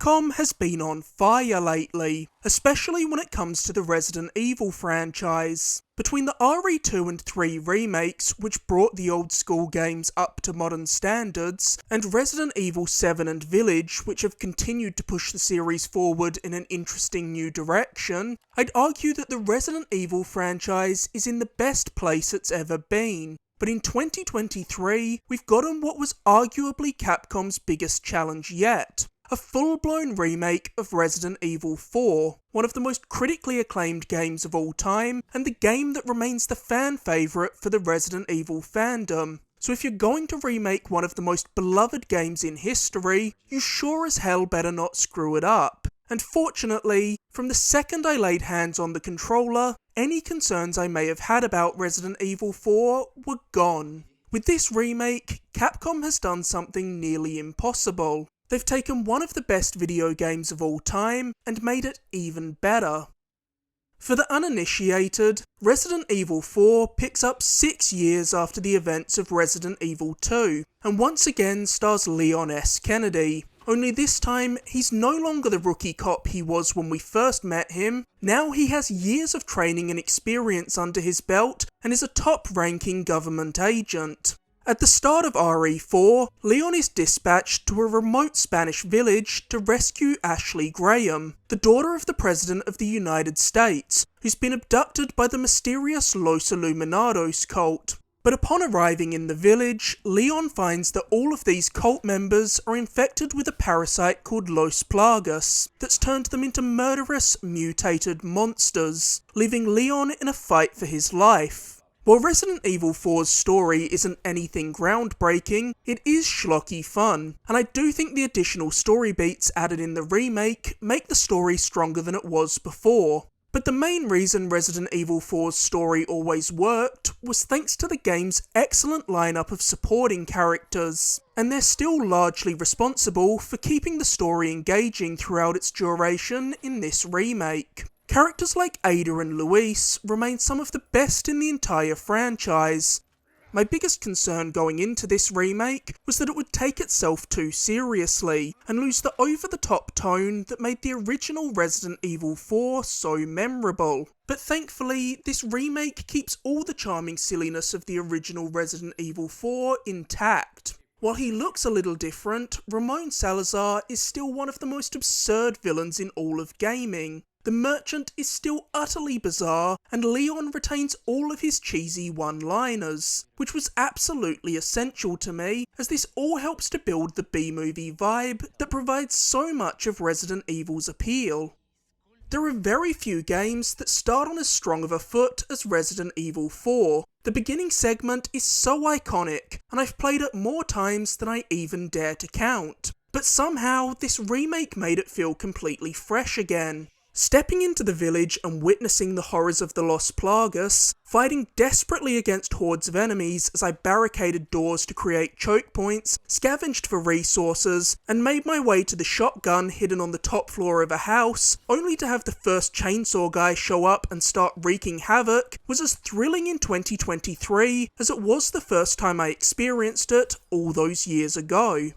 Capcom has been on fire lately, especially when it comes to the Resident Evil franchise. Between the RE2 and 3 remakes, which brought the old school games up to modern standards, and Resident Evil 7 and Village, which have continued to push the series forward in an interesting new direction, I'd argue that the Resident Evil franchise is in the best place it's ever been. But in 2023, we've gotten what was arguably Capcom's biggest challenge yet. A full-blown remake of Resident Evil 4, one of the most critically acclaimed games of all time, and the game that remains the fan favourite for the Resident Evil fandom. So if you're going to remake one of the most beloved games in history, you sure as hell better not screw it up. And fortunately, from the second I laid hands on the controller, any concerns I may have had about Resident Evil 4 were gone. With this remake, Capcom has done something nearly impossible. They've taken one of the best video games of all time and made it even better. For the uninitiated, Resident Evil 4 picks up 6 years after the events of Resident Evil 2, and once again stars Leon S. Kennedy. Only this time, he's no longer the rookie cop he was when we first met him. Now he has years of training and experience under his belt, and is a top-ranking government agent. At the start of RE4, Leon is dispatched to a remote Spanish village to rescue Ashley Graham, the daughter of the President of the United States, who's been abducted by the mysterious Los Illuminados cult. But upon arriving in the village, Leon finds that all of these cult members are infected with a parasite called Los Plagas, that's turned them into murderous, mutated monsters, leaving Leon in a fight for his life. While Resident Evil 4's story isn't anything groundbreaking, it is schlocky fun, and I do think the additional story beats added in the remake make the story stronger than it was before. But the main reason Resident Evil 4's story always worked was thanks to the game's excellent lineup of supporting characters, and they're still largely responsible for keeping the story engaging throughout its duration in this remake. Characters like Ada and Luis remain some of the best in the entire franchise. My biggest concern going into this remake was that it would take itself too seriously, and lose the over-the-top tone that made the original Resident Evil 4 so memorable. But thankfully, this remake keeps all the charming silliness of the original Resident Evil 4 intact. While he looks a little different, Ramon Salazar is still one of the most absurd villains in all of gaming. The Merchant is still utterly bizarre, and Leon retains all of his cheesy one-liners, which was absolutely essential to me, as this all helps to build the B-movie vibe that provides so much of Resident Evil's appeal. There are very few games that start on as strong of a foot as Resident Evil 4. The beginning segment is so iconic, and I've played it more times than I even dare to count. But somehow, this remake made it feel completely fresh again. Stepping into the village and witnessing the horrors of the Los Plagas, fighting desperately against hordes of enemies as I barricaded doors to create choke points, scavenged for resources, and made my way to the shotgun hidden on the top floor of a house, only to have the first chainsaw guy show up and start wreaking havoc, was as thrilling in 2023 as it was the first time I experienced it all those years ago.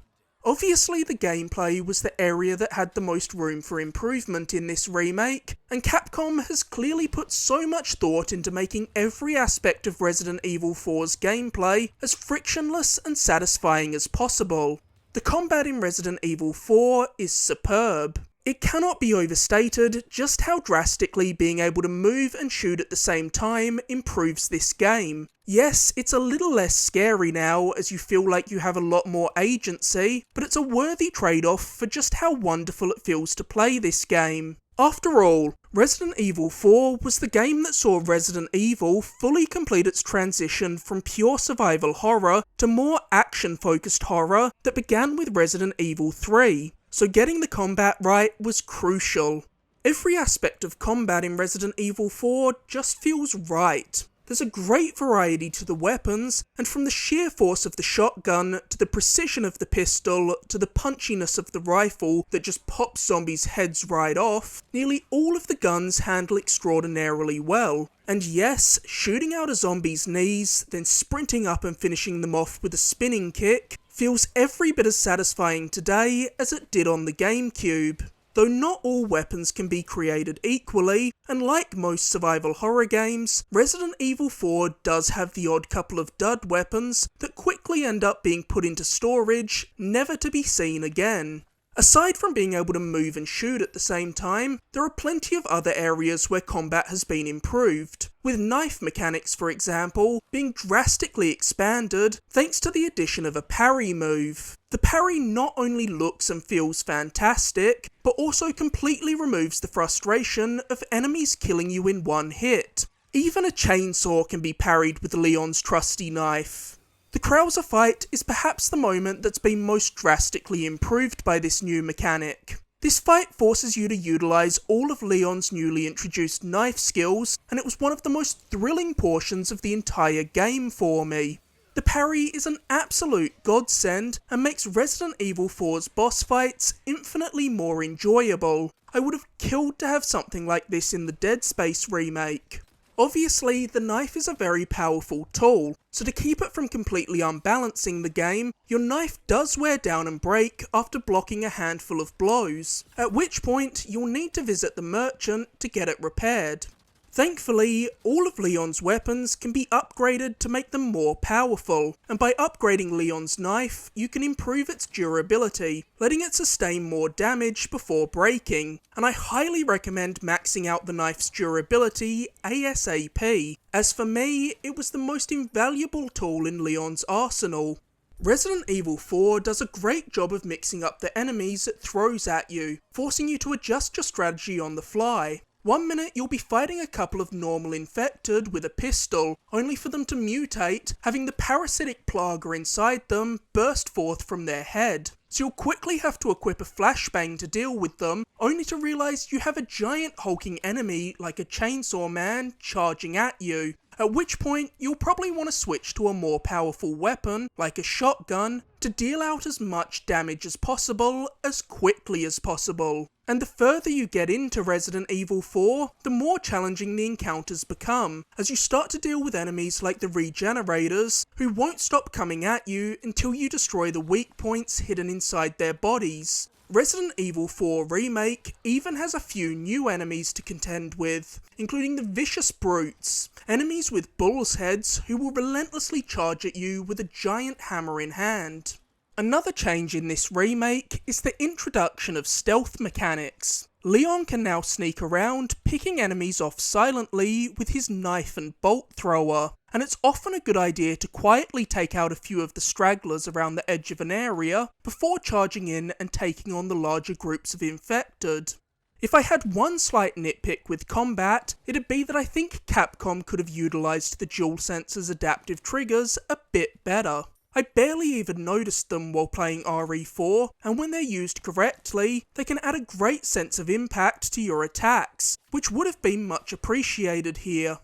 Obviously, the gameplay was the area that had the most room for improvement in this remake, and Capcom has clearly put so much thought into making every aspect of Resident Evil 4's gameplay as frictionless and satisfying as possible. The combat in Resident Evil 4 is superb. It cannot be overstated just how drastically being able to move and shoot at the same time improves this game. Yes, it's a little less scary now as you feel like you have a lot more agency, but it's a worthy trade-off for just how wonderful it feels to play this game. After all, Resident Evil 4 was the game that saw Resident Evil fully complete its transition from pure survival horror to more action-focused horror that began with Resident Evil 3. So getting the combat right was crucial. Every aspect of combat in Resident Evil 4 just feels right. There's a great variety to the weapons, and from the sheer force of the shotgun, to the precision of the pistol, to the punchiness of the rifle that just pops zombies' heads right off, nearly all of the guns handle extraordinarily well. And yes, shooting out a zombie's knees, then sprinting up and finishing them off with a spinning kick, feels every bit as satisfying today as it did on the GameCube. Though not all weapons can be created equally, and like most survival horror games, Resident Evil 4 does have the odd couple of dud weapons that quickly end up being put into storage, never to be seen again. Aside from being able to move and shoot at the same time, there are plenty of other areas where combat has been improved, with knife mechanics, for example, being drastically expanded thanks to the addition of a parry move. The parry not only looks and feels fantastic, but also completely removes the frustration of enemies killing you in one hit. Even a chainsaw can be parried with Leon's trusty knife. The Krauser fight is perhaps the moment that's been most drastically improved by this new mechanic. This fight forces you to utilise all of Leon's newly introduced knife skills, and it was one of the most thrilling portions of the entire game for me. The parry is an absolute godsend and makes Resident Evil 4's boss fights infinitely more enjoyable. I would have killed to have something like this in the Dead Space remake. Obviously, the knife is a very powerful tool, so to keep it from completely unbalancing the game, your knife does wear down and break after blocking a handful of blows, at which point you'll need to visit the merchant to get it repaired. Thankfully, all of Leon's weapons can be upgraded to make them more powerful, and by upgrading Leon's knife, you can improve its durability, letting it sustain more damage before breaking, and I highly recommend maxing out the knife's durability ASAP, as for me, it was the most invaluable tool in Leon's arsenal. Resident Evil 4 does a great job of mixing up the enemies it throws at you, forcing you to adjust your strategy on the fly. One minute you'll be fighting a couple of normal infected with a pistol, only for them to mutate, having the parasitic plaga inside them burst forth from their head. So you'll quickly have to equip a flashbang to deal with them, only to realise you have a giant hulking enemy like a chainsaw man charging at you. At which point, you'll probably want to switch to a more powerful weapon, like a shotgun, to deal out as much damage as possible, as quickly as possible. And the further you get into Resident Evil 4, the more challenging the encounters become, as you start to deal with enemies like the Regenerators, who won't stop coming at you until you destroy the weak points hidden inside their bodies. Resident Evil 4 Remake even has a few new enemies to contend with, including the Vicious Brutes, enemies with bull's heads who will relentlessly charge at you with a giant hammer in hand. Another change in this remake is the introduction of stealth mechanics. Leon can now sneak around, picking enemies off silently with his knife and bolt thrower, and it's often a good idea to quietly take out a few of the stragglers around the edge of an area before charging in and taking on the larger groups of infected. If I had one slight nitpick with combat, it'd be that I think Capcom could have utilised the DualSense's adaptive triggers a bit better. I barely even noticed them while playing RE4, and when they're used correctly, they can add a great sense of impact to your attacks, which would have been much appreciated here.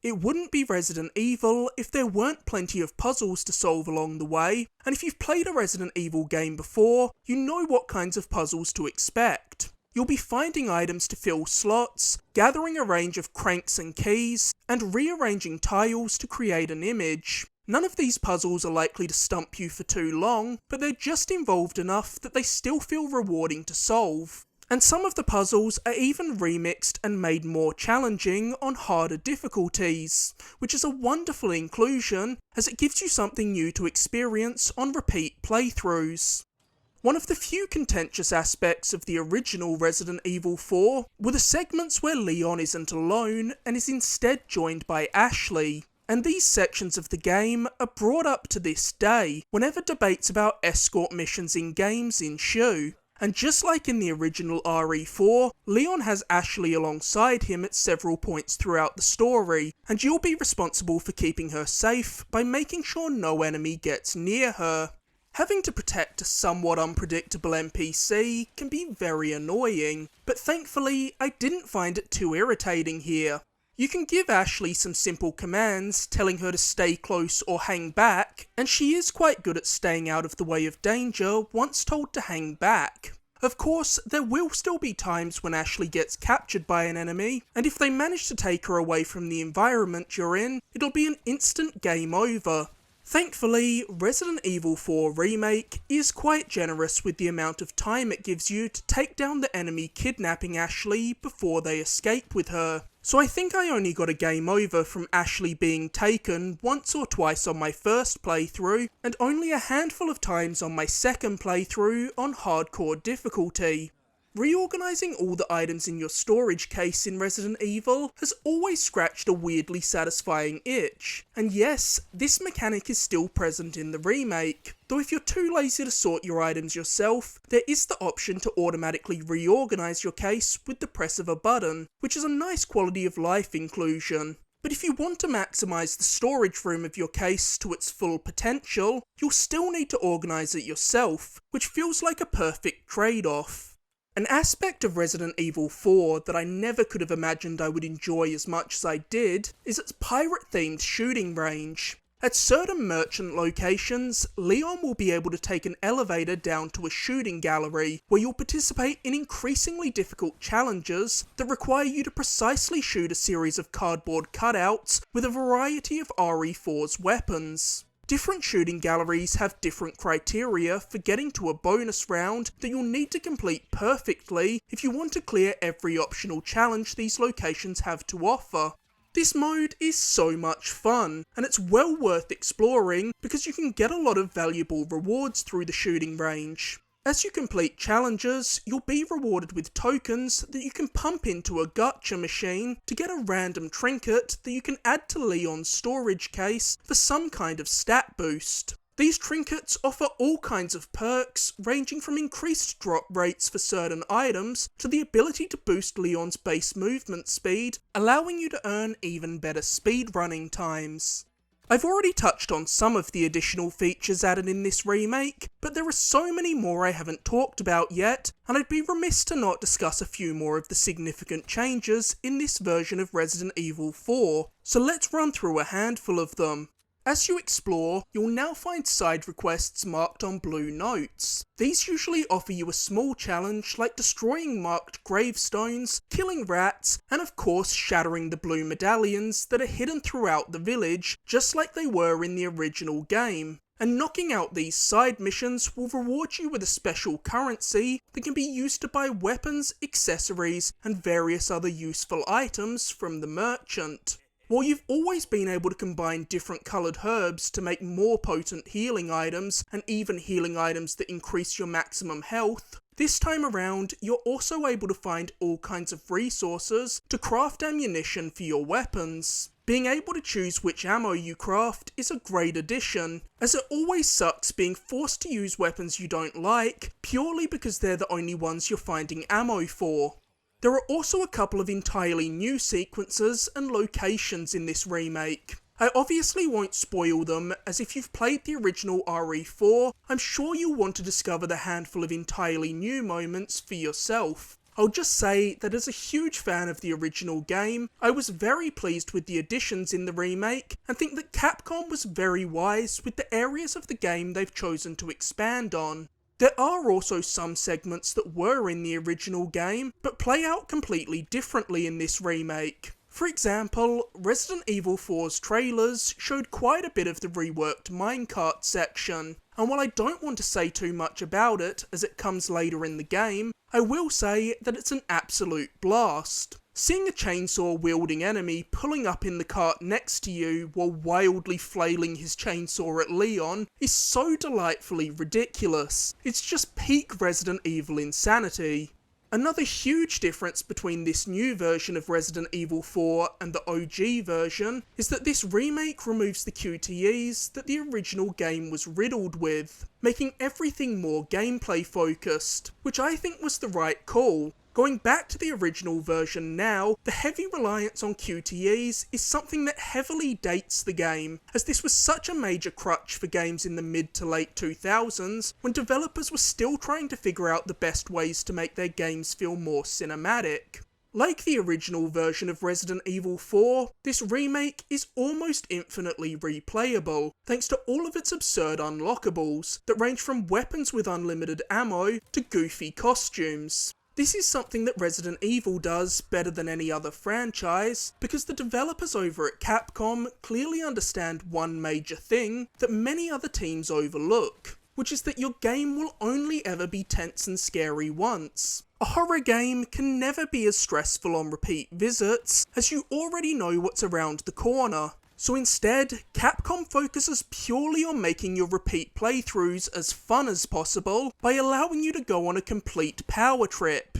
It wouldn't be Resident Evil if there weren't plenty of puzzles to solve along the way, and if you've played a Resident Evil game before, you know what kinds of puzzles to expect. You'll be finding items to fill slots, gathering a range of cranks and keys, and rearranging tiles to create an image. None of these puzzles are likely to stump you for too long, but they're just involved enough that they still feel rewarding to solve. And some of the puzzles are even remixed and made more challenging on harder difficulties, which is a wonderful inclusion as it gives you something new to experience on repeat playthroughs. One of the few contentious aspects of the original Resident Evil 4 were the segments where Leon isn't alone and is instead joined by Ashley. And these sections of the game are brought up to this day whenever debates about escort missions in games ensue. And just like in the original RE4, Leon has Ashley alongside him at several points throughout the story, and you'll be responsible for keeping her safe by making sure no enemy gets near her. Having to protect a somewhat unpredictable NPC can be very annoying, but thankfully I didn't find it too irritating here. You can give Ashley some simple commands, telling her to stay close or hang back, and she is quite good at staying out of the way of danger once told to hang back. Of course, there will still be times when Ashley gets captured by an enemy, and if they manage to take her away from the environment you're in, it'll be an instant game over. Thankfully, Resident Evil 4 Remake is quite generous with the amount of time it gives you to take down the enemy kidnapping Ashley before they escape with her. So I think I only got a game over from Ashley being taken once or twice on my first playthrough, and only a handful of times on my second playthrough on hardcore difficulty. Reorganising all the items in your storage case in Resident Evil has always scratched a weirdly satisfying itch, and yes, this mechanic is still present in the remake, though if you're too lazy to sort your items yourself, there is the option to automatically reorganise your case with the press of a button, which is a nice quality of life inclusion. But if you want to maximise the storage room of your case to its full potential, you'll still need to organise it yourself, which feels like a perfect trade-off. An aspect of Resident Evil 4 that I never could have imagined I would enjoy as much as I did is its pirate-themed shooting range. At certain merchant locations, Leon will be able to take an elevator down to a shooting gallery, where you'll participate in increasingly difficult challenges that require you to precisely shoot a series of cardboard cutouts with a variety of RE4's weapons. Different shooting galleries have different criteria for getting to a bonus round that you'll need to complete perfectly if you want to clear every optional challenge these locations have to offer. This mode is so much fun, and it's well worth exploring because you can get a lot of valuable rewards through the shooting range. As you complete challenges, you'll be rewarded with tokens that you can pump into a gacha machine to get a random trinket that you can add to Leon's storage case for some kind of stat boost. These trinkets offer all kinds of perks, ranging from increased drop rates for certain items to the ability to boost Leon's base movement speed, allowing you to earn even better speedrunning times. I've already touched on some of the additional features added in this remake, but there are so many more I haven't talked about yet, and I'd be remiss to not discuss a few more of the significant changes in this version of Resident Evil 4, so let's run through a handful of them. As you explore, you'll now find side requests marked on blue notes. These usually offer you a small challenge like destroying marked gravestones, killing rats, and of course shattering the blue medallions that are hidden throughout the village, just like they were in the original game. And knocking out these side missions will reward you with a special currency that can be used to buy weapons, accessories, and various other useful items from the merchant. While you've always been able to combine different coloured herbs to make more potent healing items, and even healing items that increase your maximum health, this time around you're also able to find all kinds of resources to craft ammunition for your weapons. Being able to choose which ammo you craft is a great addition, as it always sucks being forced to use weapons you don't like, purely because they're the only ones you're finding ammo for. There are also a couple of entirely new sequences and locations in this remake. I obviously won't spoil them, as if you've played the original RE4, I'm sure you'll want to discover the handful of entirely new moments for yourself. I'll just say that as a huge fan of the original game, I was very pleased with the additions in the remake, and think that Capcom was very wise with the areas of the game they've chosen to expand on. There are also some segments that were in the original game, but play out completely differently in this remake. For example, Resident Evil 4's trailers showed quite a bit of the reworked minecart section, and while I don't want to say too much about it as it comes later in the game, I will say that it's an absolute blast. Seeing a chainsaw-wielding enemy pulling up in the cart next to you while wildly flailing his chainsaw at Leon is so delightfully ridiculous. It's just peak Resident Evil insanity. Another huge difference between this new version of Resident Evil 4 and the OG version is that this remake removes the QTEs that the original game was riddled with, making everything more gameplay focused, which I think was the right call. Going back to the original version now, the heavy reliance on QTEs is something that heavily dates the game, as this was such a major crutch for games in the mid to late 2000s, when developers were still trying to figure out the best ways to make their games feel more cinematic. Like the original version of Resident Evil 4, this remake is almost infinitely replayable, thanks to all of its absurd unlockables, that range from weapons with unlimited ammo to goofy costumes. This is something that Resident Evil does better than any other franchise, because the developers over at Capcom clearly understand one major thing that many other teams overlook, which is that your game will only ever be tense and scary once. A horror game can never be as stressful on repeat visits, as you already know what's around the corner. So instead, Capcom focuses purely on making your repeat playthroughs as fun as possible by allowing you to go on a complete power trip.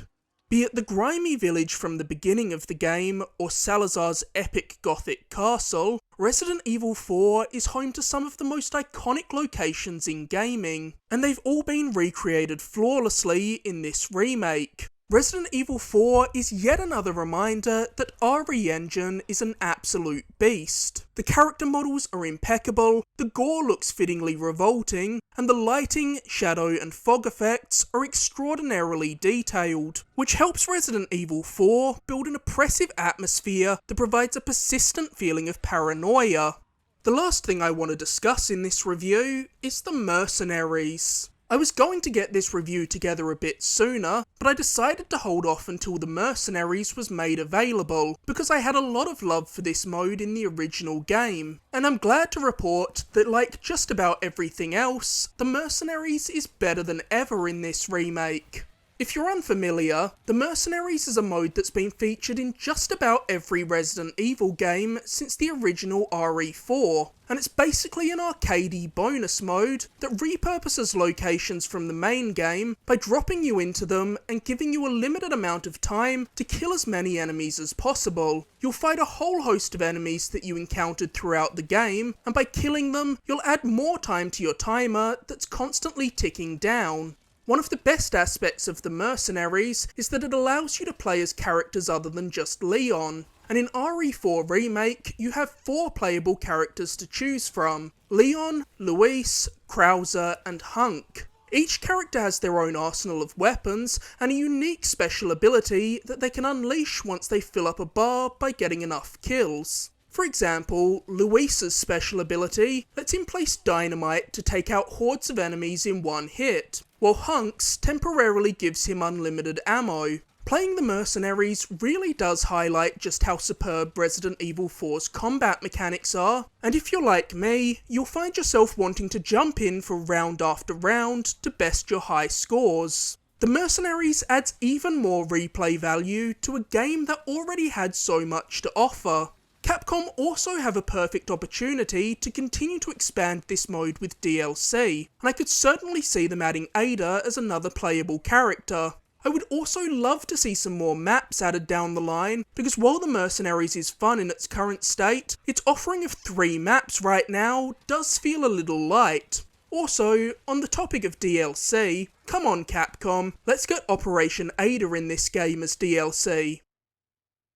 Be it the grimy village from the beginning of the game, or Salazar's epic gothic castle, Resident Evil 4 is home to some of the most iconic locations in gaming, and they've all been recreated flawlessly in this remake. Resident Evil 4 is yet another reminder that RE Engine is an absolute beast. The character models are impeccable, the gore looks fittingly revolting, and the lighting, shadow and fog effects are extraordinarily detailed, which helps Resident Evil 4 build an oppressive atmosphere that provides a persistent feeling of paranoia. The last thing I want to discuss in this review is the mercenaries. I was going to get this review together a bit sooner, but I decided to hold off until the Mercenaries was made available, because I had a lot of love for this mode in the original game. And I'm glad to report that, like just about everything else, the Mercenaries is better than ever in this remake. If you're unfamiliar, the Mercenaries is a mode that's been featured in just about every Resident Evil game since the original RE4, and it's basically an arcadey bonus mode that repurposes locations from the main game by dropping you into them and giving you a limited amount of time to kill as many enemies as possible. You'll fight a whole host of enemies that you encountered throughout the game, and by killing them, you'll add more time to your timer that's constantly ticking down. One of the best aspects of the Mercenaries is that it allows you to play as characters other than just Leon, and in RE4 Remake you have 4 playable characters to choose from: Leon, Luis, Krauser and Hunk. Each character has their own arsenal of weapons and a unique special ability that they can unleash once they fill up a bar by getting enough kills. For example, Luis's special ability lets him place dynamite to take out hordes of enemies in one hit, while Hunk's temporarily gives him unlimited ammo. Playing the Mercenaries really does highlight just how superb Resident Evil 4's combat mechanics are, and if you're like me, you'll find yourself wanting to jump in for round after round to best your high scores. The Mercenaries adds even more replay value to a game that already had so much to offer. Capcom also have a perfect opportunity to continue to expand this mode with DLC, and I could certainly see them adding Ada as another playable character. I would also love to see some more maps added down the line, because while the Mercenaries is fun in its current state, its offering of 3 maps right now does feel a little light. Also, on the topic of DLC, come on Capcom, let's get Operation Ada in this game as DLC.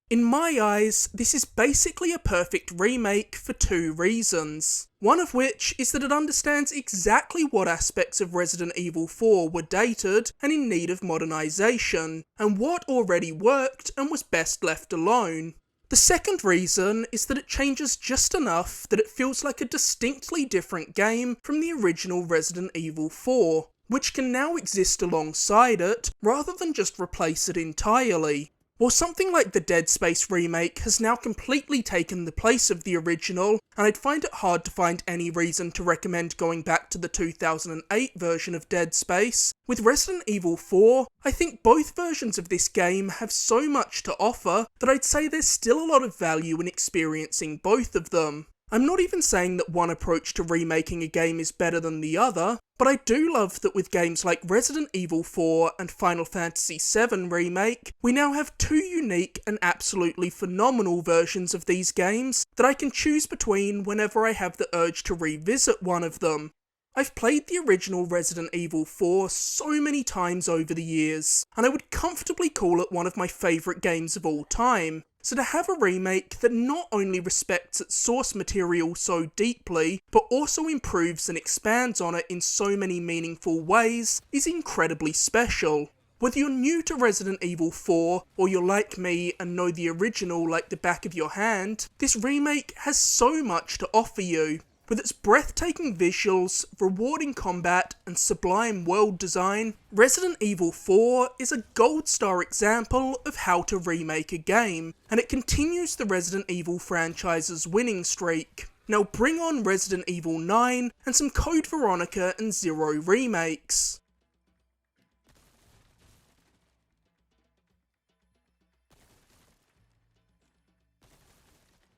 In my eyes, this is basically a perfect remake for 2 reasons. One of which is that it understands exactly what aspects of Resident Evil 4 were dated and in need of modernisation, and what already worked and was best left alone. The second reason is that it changes just enough that it feels like a distinctly different game from the original Resident Evil 4, which can now exist alongside it, rather than just replace it entirely. While something like the Dead Space remake has now completely taken the place of the original, and I'd find it hard to find any reason to recommend going back to the 2008 version of Dead Space, with Resident Evil 4, I think both versions of this game have so much to offer that I'd say there's still a lot of value in experiencing both of them. I'm not even saying that one approach to remaking a game is better than the other, but I do love that with games like Resident Evil 4 and Final Fantasy VII Remake, we now have 2 unique and absolutely phenomenal versions of these games that I can choose between whenever I have the urge to revisit one of them. I've played the original Resident Evil 4 so many times over the years, and I would comfortably call it one of my favourite games of all time. So to have a remake that not only respects its source material so deeply, but also improves and expands on it in so many meaningful ways, is incredibly special. Whether you're new to Resident Evil 4, or you're like me and know the original like the back of your hand, this remake has so much to offer you. With its breathtaking visuals, rewarding combat, and sublime world design, Resident Evil 4 is a gold star example of how to remake a game, and it continues the Resident Evil franchise's winning streak. Now bring on Resident Evil 9 and some Code Veronica and Zero remakes.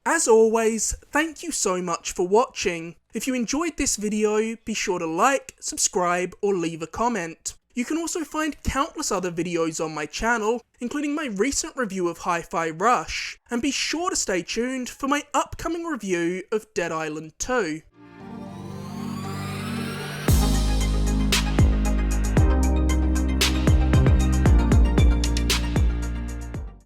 As always, thank you so much for watching. If you enjoyed this video, be sure to like, subscribe, or leave a comment. You can also find countless other videos on my channel, including my recent review of Hi-Fi Rush, and be sure to stay tuned for my upcoming review of Dead Island 2.